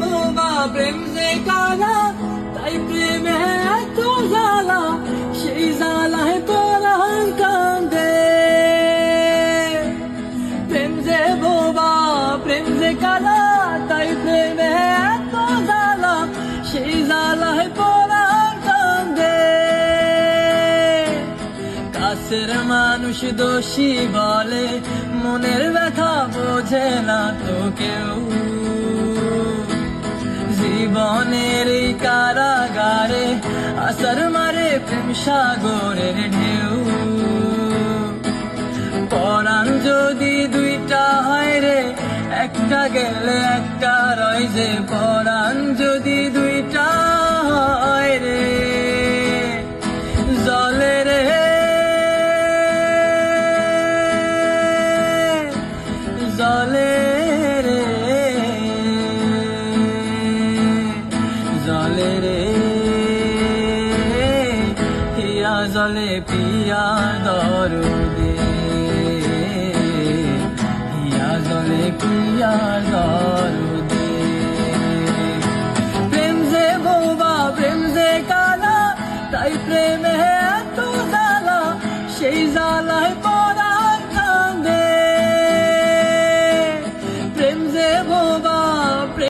বোবা প্রেম যে কালা, তাই প্রেমে এত জ্বালা, সেই জ্বালায় পরাণ কান্দে। প্রেম যে বোবা প্রেম যে কালা, তাই প্রেমে এত জ্বালা, সেই জ্বালায় পরাণ কান্দে। কাছের মানুষ দোষী বলে, মনের ব্যথা বোঝে না তো কেউ। জীবনের এই কারাগারে আসার মারে প্রেম সাগরের ঢেউ। পরাণ যদি দুইটা হয় রে, একটা গেলে একটা রয় যে। পরাণ যদি দুইটা হয় রে, জলে রে জলে রে জলে রে, হিয়া জলে পিয়া দরদে, হিয়া জলে পিয়া দরদে।